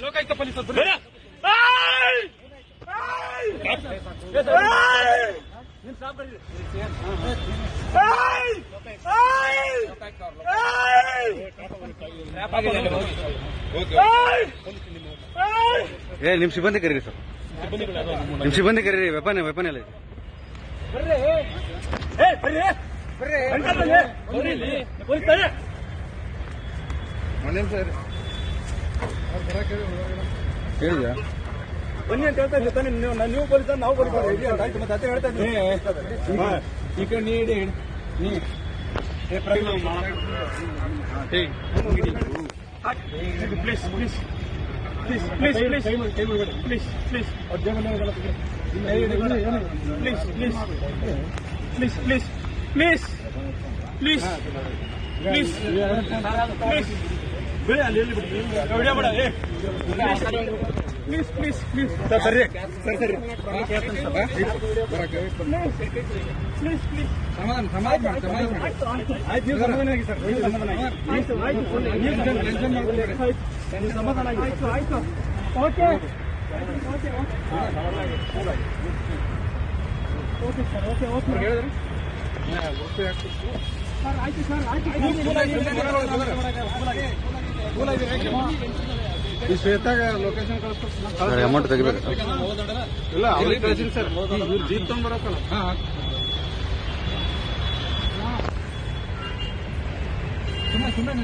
ಲೋಕಾಯುಕ್ತ ಪೊಲೀಸರು ನಿಮ್ ಸಿಬ್ಬಂದಿ ಕರೀರಿ ಸರ್, ನಿಮ್ ಸಿಬ್ಬಂದಿ ಕರೀರಿ. ವೆಪನ್ ಎಲ್ಲ ಇದೆ. ಹೇಳಿದ್ಯಾ ಬನ್ನಿ ಅಂತ ಹೇಳ್ತಾ ಇದ್ದೀನಿ. ನೀವು ಪೊಲೀಸ್ ನಾವು ಪೊಲೀಸ್ ಆಯ್ತು. ಮತ್ತೆ ಅದೇ ಹೇಳ್ತಾ ಇದ್ದೀನಿ. ಈ ಕಡೆ ನೀಡಿ please please please please please please please please please please please please please please ಬೇಡ ಅಲ್ಲಿ ವಿಡಿಯೋ ಬೇಡ. ಪ್ಲೀಸ್ ಪ್ಲೀಸ್ ಪ್ಲೀಸ್ ಸರ್ ಸರಿ ಸರ್ ಸರಿ ಪ್ಲೀಸ್ ಪ್ಲೀಸ್ ಸಮಾಧಾನ ಆಯ್ತು. ನೀವು ಸಮಾಧಾನ ಆಗಿ ಸರ್, ಸಮಾಧಾನ ಆಗಿ ಆಯ್ತು ಆಯ್ತು. Okay okay sir, okay okay ಹೇಳಿದ್ರಿ ಸರ್. ಆಯ್ತು ಸರ್, ಆಯ್ತು. ಈ ಶ್ವೇತಾಗ ಲೊಕೇಶನ್ ಕಳಿಸ್ತಾರೆ. ಅಮೌಂಟ್ ತೆಗಿಬೇಕು ಇಲ್ಲ ಅವ್ರಿಗೆ ಕಳಿಸಿರಿ ಸರ್. ಇವ್ರು ಜೀಪ್ ತಗೊಂಡ್ಬರಕ್ಕಲ್ಲ. ಸುಮ್ಮನೆ